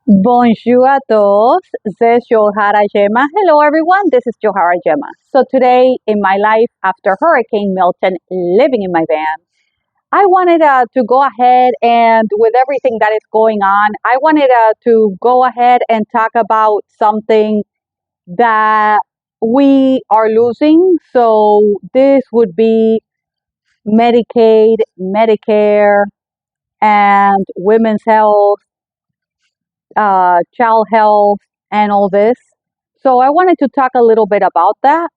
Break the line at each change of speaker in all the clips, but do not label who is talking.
Bonjour à todos, this is Johara Gemma. Hello everyone, this is Johara Gemma. So today in my life after Hurricane Milton living in my van, I wanted to go ahead and with everything that is going on, I wanted to go ahead and talk about something that we are losing. So this would be Medicaid, Medicare, and women's health, child health, and all this. So I wanted to talk a little bit about that.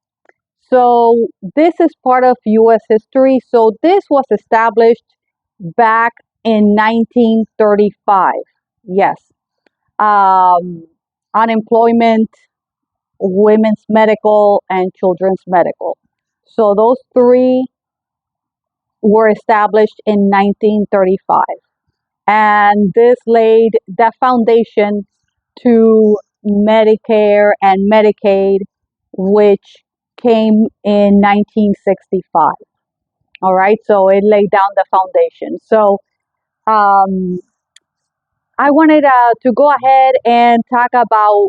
So this is part of U.S. history. So this was established back in 1935. Yes. Um, Unemployment, women's medical, and children's medical. So those three were established in 1935. And this laid the foundation to Medicare and Medicaid, which came in 1965. All right, so it laid down the foundation. So um, I wanted to go ahead and talk about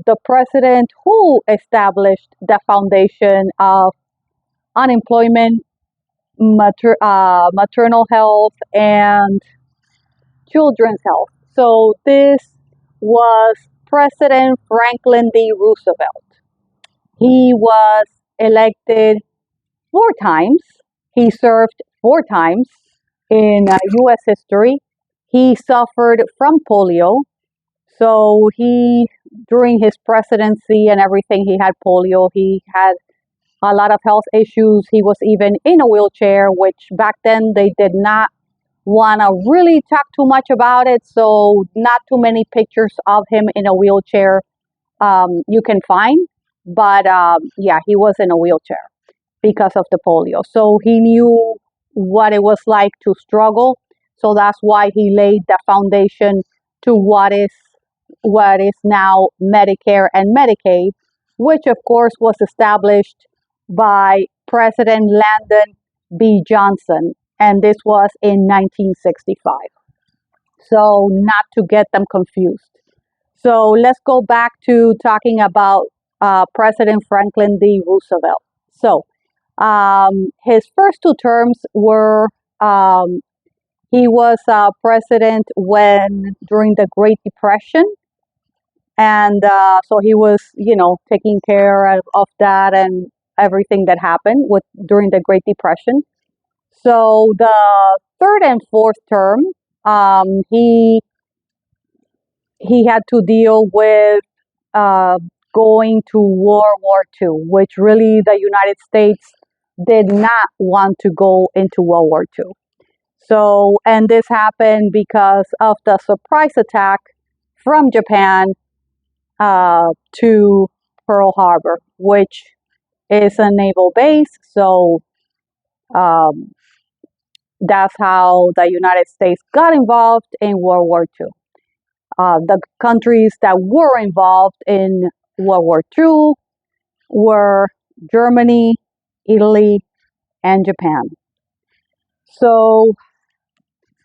the president who established the foundation of unemployment, maternal health, and children's health. So this was President Franklin D. Roosevelt. He was elected four times. He served four times in U.S. history. He suffered from polio. So during his presidency and everything, he had polio. He had a lot of health issues. He was even in a wheelchair, which back then they did not want to really talk too much about it. So not too many pictures of him in a wheelchair you can find. But yeah, he was in a wheelchair because of the polio. So he knew what it was like to struggle. So that's why he laid the foundation to what is now Medicare and Medicaid, which of course was established by President Lyndon B. Johnson, and this was in 1965. So not to get them confused. So let's go back to talking about President Franklin D. Roosevelt. So his first two terms were he was president when during the Great Depression, and so he was, taking care of that and everything that happened with during the Great Depression. So the third and fourth term, he had to deal with uh, going to World War II, which really the United States did not want to go into World War II. So, and this happened because of the surprise attack from Japan to Pearl Harbor, which is a naval base. So um, that's how the United States got involved in World War II. The countries that were involved in World War II were Germany, Italy, and Japan. So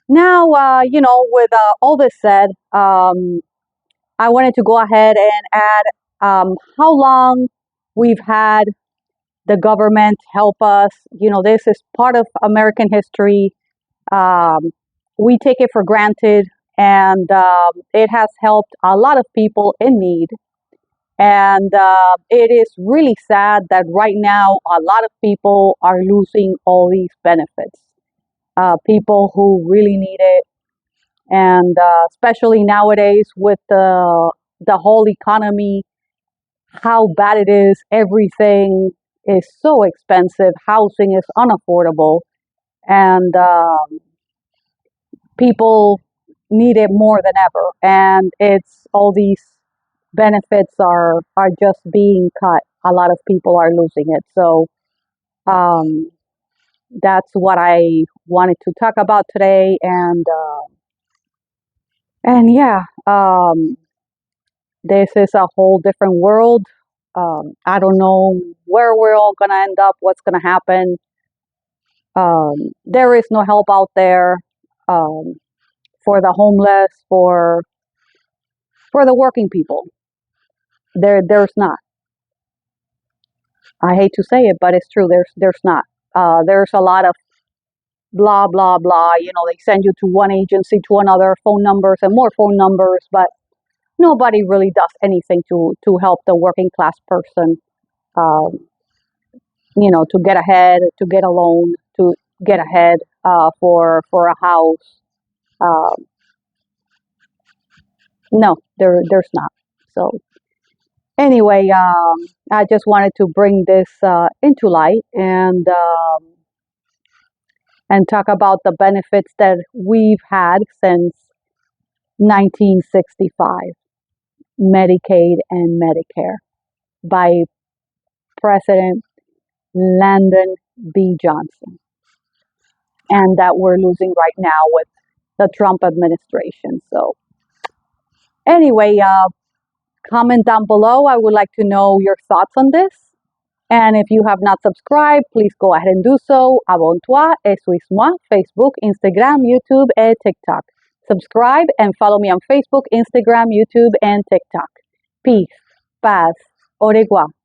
now, with all this said, I wanted to go ahead and add how long we've had the government help us. This is part of American history. Um, we take it for granted, and it has helped a lot of people in need. And it is really sad that right now a lot of people are losing all these benefits. People who really need it, and especially nowadays with the whole economy, how bad it is. Everything is so expensive. Housing is unaffordable, and people need it more than ever. And it's all these benefits are just being cut. A lot of people are losing it. So um, that's what I wanted to talk about today. And yeah, this is a whole different world. I don't know where we're all gonna end up. What's gonna happen? There is no help out there um, for the homeless, for for the working people. There's not. I hate to say it, but it's true. There's not. There's a lot of blah blah blah. They send you to one agency to another, phone numbers and more phone numbers, but nobody really does anything to help the working class person. Um, to get ahead, to get a loan, to get ahead for a house. Uh, no, there's not. So anyway, I just wanted to bring this into light and talk about the benefits that we've had since 1965, Medicaid and Medicare, by President Lyndon B. Johnson, and that we're losing right now with the Trump administration. So anyway, comment down below. I would like to know your thoughts on this. And if you have not subscribed, please go ahead and do so. Abonne-toi et suis-moi, Facebook, Instagram, YouTube, and TikTok. Subscribe and follow me on Facebook, Instagram, YouTube, and TikTok. Peace, paz, au revoir.